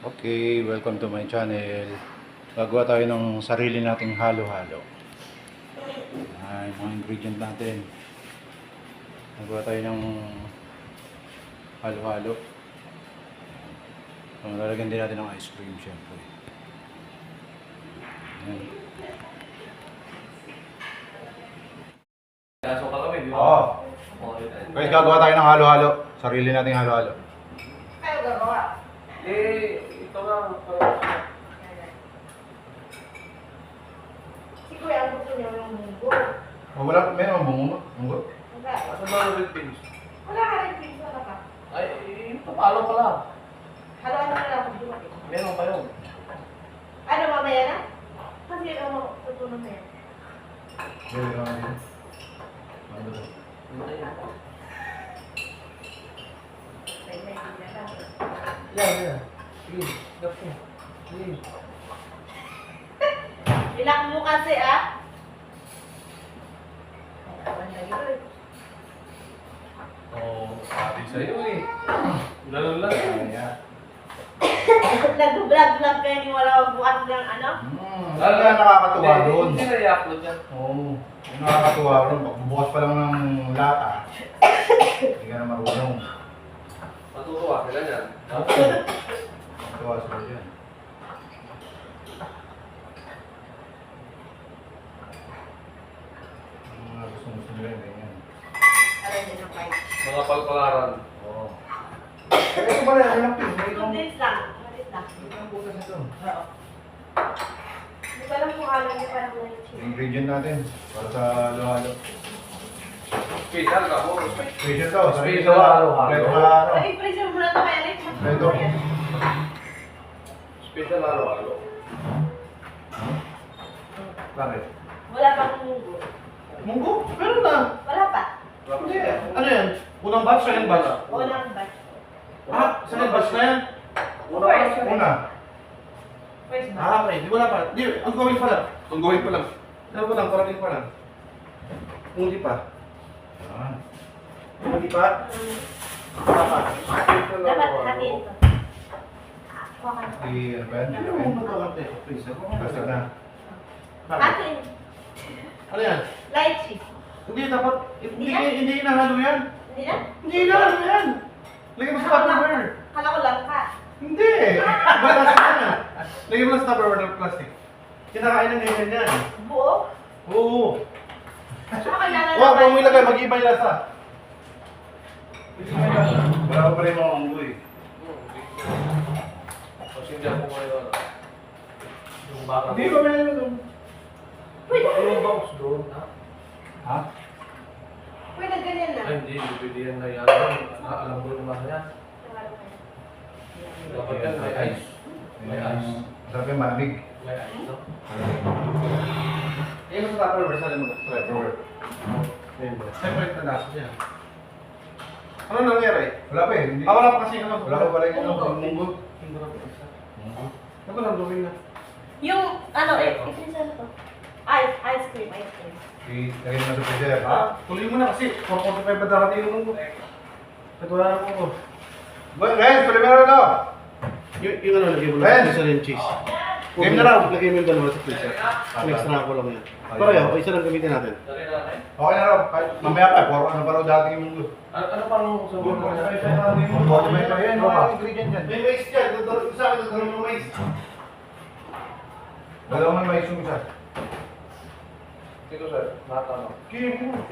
Okay, welcome to my channel. Gagawa tayo ng sarili nating halo-halo. Ay, mga ingredient natin. Gagawa tayo ng halo-halo. So, lalagyan din natin ng ice cream, syempre. Ayan. Kaso ka kami, di ba? Oo. Guys, gagawa tayo ng halo-halo. Sarili nating halo-halo. Kayo gagawa. Ito lang. Si Kuya, ang gusto niya ng munggo. Oh, wala, meron bungo. Bungo. Wala. Asa ba ang red beans? Wala ka rin pizza na ka. Ay, papalo ka lang. Haluan na lang kung dumating. Meron pa yun. Ano, mamaya na? Kasi ano, tutunan na yan. Meron naman din. Ano ba? May hindi na lang. Yan. Sige, gapo. Sige. Ilak mo kasi ah. Ay, Oo, sabi sa'yo eh. Ganun lang. Ayan. nag-vlog kayo ni wala magbukas ng ano? Lalo na nakakatuwa doon. Hindi na i-upload yan. Oo. Yung nakakatuwa doon. Bukas pa lang ng lata. Hindi ka na marunong. Matutuwa sila yan. Matuwa sila dyan. Ang mga gusto nila yun, ganyan. Alam niyo ng kayo. Mga palpalaran. Oo. Ito pala, ilang piso? May itong... Condensed lang. Condensed lang. Ilang butas ito? Oo. Hindi pa lang kung alam niyo parang may Yung cheese. ingredient natin. Para sa halo-halo. Special ka mo. Special to. Special halo-halo. Ito halo. Ay, i-freezer mo na ito kaya Alex. Ito. Special halo-halo. Bakit? Wala pang munggo. Munggo? Meron na. Wala pa. Hindi. Ano yan? Unang batch, second batch? Walang batch. Ah, second batch na yan? First. Una. First batch. Ah, okay. Di wala pa. Di, ongoing pa lang. Ongoing pa lang. Ano pa lang, parating pa lang. Hindi pa. Ah. Hindi pa. Dapat. Dapat hatiin ito. Kuha ka na. Ano ba yan? Ano mo magkakante? Please, ako nga. Basta na. Bakit? Hatiin. Ano yan? Light cheese. Hindi, dapat. Hindi hinahalo yan. Hindi na? Hindi hinahalo yan. Lagyan mo sa Tupperware. Kala ko lang ka. Hindi. Plastic yan. Lagyan mo lang sa Tupperware ng plastic. Kinakain ng ganyan yan. Buo? Oo. Saka kailangan Huwag mo ilagay, mag-iba yung lasa. Wala ko pa rin mga munggo eh. Kasi hindi ako ngayon. Yung baka. Hindi ba meron? Pwede. Yung box doon, ha? Ha? Pwede ganyan na. Ay, hindi. Pwede yan na yan. Alam ko yung mga yan. Dapat yan, may ice. May ice. Sarap yung malamig. May ice, no? Eh, sa Tupperware, saan mo? Tupperware. Separate na lasa niya. Ano nangyari? Wala pa eh. Hindi. Wala pa kasi naman. Wala pa pala yung Munggo. ano. Munggo. Munggo na po isa. Ano lang gawin na? Yung, ano eh, i-freezer to. Ice cream. Lagyan mo na sa freezer. Ha? Tuloy mo na kasi 445 pa darating yung munggo. At wala na munggo. Guys, primero to. Yung ano, lagay mo Ben! lang sa rin cheese. Game na raw, lagay mo yung dalawa sa freezer. Ah, Extra ko lang yan. Pero yun, isa lang gamitin natin. Dali na natin. Okay na raw. Kahit mamaya pa. Puro ano pa raw dati yung munggo. Ano pang sabon mo na? Puro may pa yan. Mga ingredient yan. May mais dyan, sa akin, nagkaroon ng mais. Dalawang may yung isa. Dito, sir. Lahat ano? Game mo.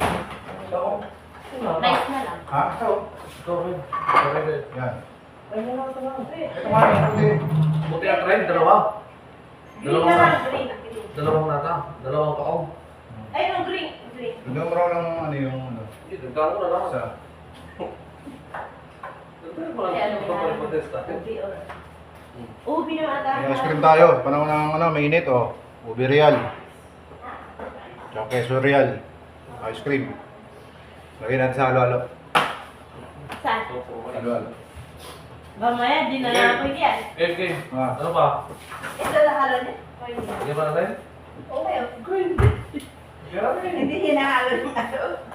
Ako. Nice na lang. Ha? Ito. Ito rin. Ito rin. Yan. Ay, wala ito lang. Ito nga yung puti. Buti at rin, dalawa. Green na lang, green. Dalawang nata. Dalawang kaong. Ay, no, green. Dagdag mo raw ng ano yung ano. Dagdagan ko na lang. Isa. Dagdagan ko na lang. Ito pa rin protesta. Ubi or... Ubi na ata. May ice cream tayo. Panahon ng ano, mainit oh. Ubi real. Tsaka queso real. Ice cream. Lagyan natin sa halo-halo. Saan? Halo-halo. Mamaya, di na lang ako yan. Okay. Ah. Ano ba? Ito na halo niya. Pwede. Hindi ba natin? Okay, green. Grabe. Hindi hinahalo niya.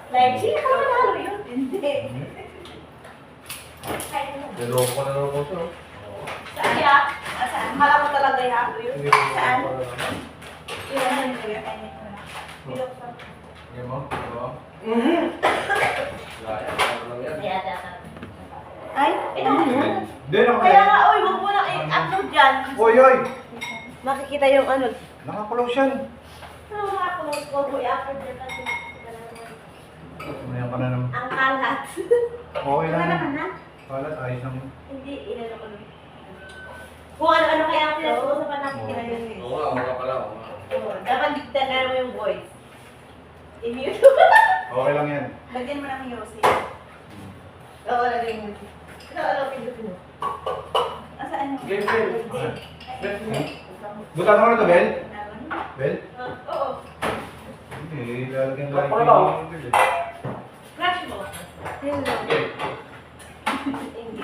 Like, sino ka naman halo yun? Hindi. Niloko ko na naman ko siya. Saan ya? Saan? Akala ko talaga ya. Hindi ko Saan? na naman. Ilan na yung kuya? Ay, Ilok sa... Hindi mo? Diba? Laya, ano lang yan? Ay, ito. Hindi, Kaya nga, oy, wag mo lang i-upload dyan. Oy, oy! Makikita yung ano. Nakakulong siya. Ano mga upload ko? I-upload dyan kasi. Mayan ka na naman. Ang kalat. Okay Ano lang. naman na? Kalat, ayos naman. Hindi, inano ko lang. Kung ano-ano kaya ang pinag-uusapan natin Oo. ngayon. Oo nga, oo nga pala. Oo nga. Oo, dapat diktan na mo yung voice. I-mute. Okay lang yan. Lagyan mo ng music. Oo, lagyan mo. Ito, ano, pindutin mo. Asaan yung... Game, game. Buta mo na ito, Bel? Bel? Oo. Hindi, lalagyan lang. Wala ba? Flash mo. Hello. Game. Hindi.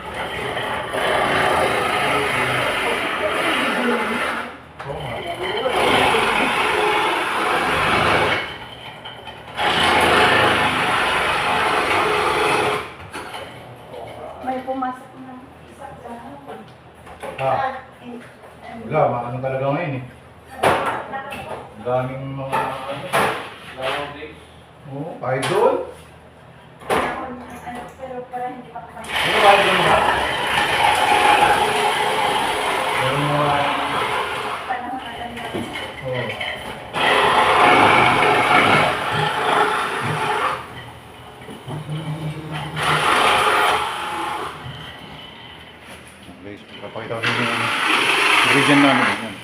Oo nga. May pumasok na isa sa... Ha? Wala, maano talaga ngayon eh. Ang daming mga ano. Laro, game. Oo, kahit doon. Pero para hindi pa kapag... Ano kahit doon mga? Meron mga... Panahon na ganyan. Oo. Guys, papakita ko sa inyo yung ingredient namin. Yan.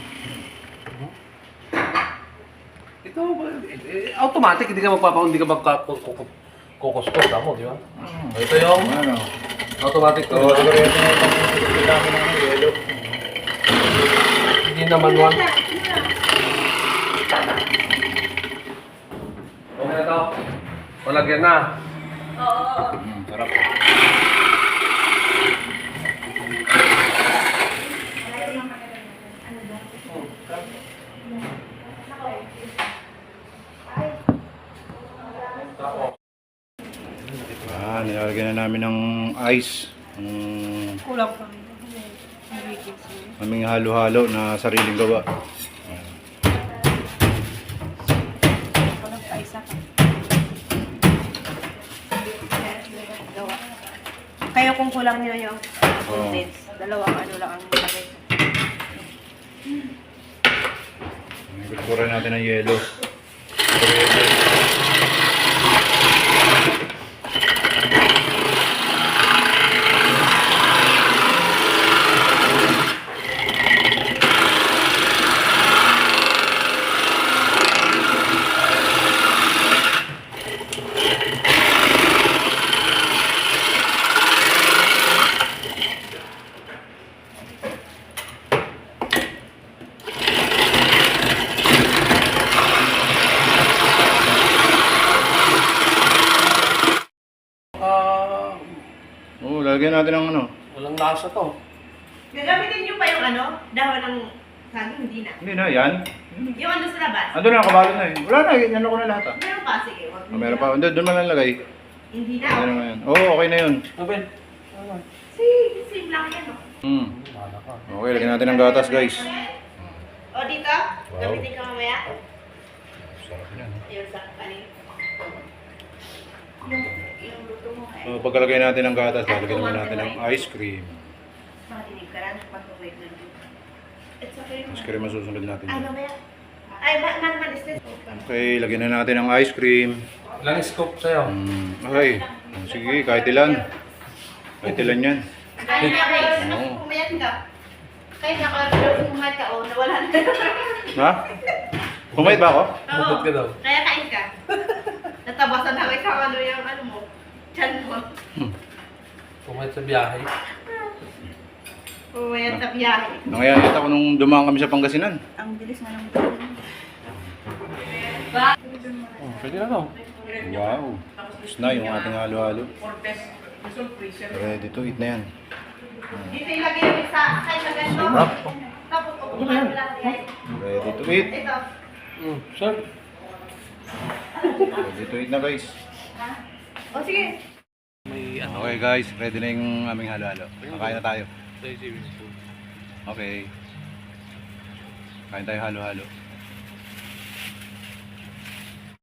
Ito, automatic, hindi ka hindi ka magkukuskos ako, di ba? Ito yung Ano? automatic to, Oo, di ba? siguro ito na yung namin ng yelo. Hindi na manual. Okay na to. Palagyan na. Oo. Sarap. Nilalagyan na namin ng ice. Kulang pa rin. Aming halo-halo na sariling gawa. Kulang pa isa ka. Gawa. Kaya kung kulang nyo yung contents, dalawang ano lang ang nilagay ko. Nagkukura natin ng yelo. Oo, lalagyan natin ng ano. Walang lasa to. Gagamitin nyo pa yung ano, dahon ng saging, hindi na. Hindi na, yan. Yung ano sa labas. Ando na, kabalo na eh. Wala na, yan ko na lahat ah. Meron pa, sige. Wag Meron pa, hindi, doon man lang lagay. Hindi na. Ano naman yan. Oo, okay na yun. Ruben. Sige, same lang yan. Wala ka. Okay, lagyan natin ng gatas guys. O dito, gamitin ka mamaya. Sarap yan. Yung sa kanin. Yung luto mo eh. So, pagkalagay natin ng gatas, lalagyan naman natin ng ice cream. Marinig ka lang, pag-wait na dito. It's okay. Ice cream ang susunod natin. Ay, mamaya. Ay, man is this? Okay, lagyan na natin ng ice cream. Ilang scoop sa'yo? Okay. Sige, kahit ilan. Kahit ilan yan. Ay, Grace, Oo. pumayat ka. Kaya nakalaw pumayat ka, oh, nawala na. Ha? Pumayat ba ako? Bukod ka daw. Kaya kain ka. Natabasan na may ano yung ano mo. Chan mo. Pumayat sa biyahe. Pumayat sa biyahe. Nangayayat ako nung dumaan kami sa Pangasinan. Ang bilis na ng Oh, pwede na to. Wow. Tapos na yung ating halo-halo. Ready to eat na yan. Dito ilagay yung isa. Kahit na ganito. Sarap. Tapos upuan mo lang yan. Ready to eat. Ito. Sir. Ready to eat na guys. O sige. May ano. Okay guys, ready na yung aming halo-halo. Kakain na tayo. Tayo swimming pool. Okay. Kain tayo halo-halo.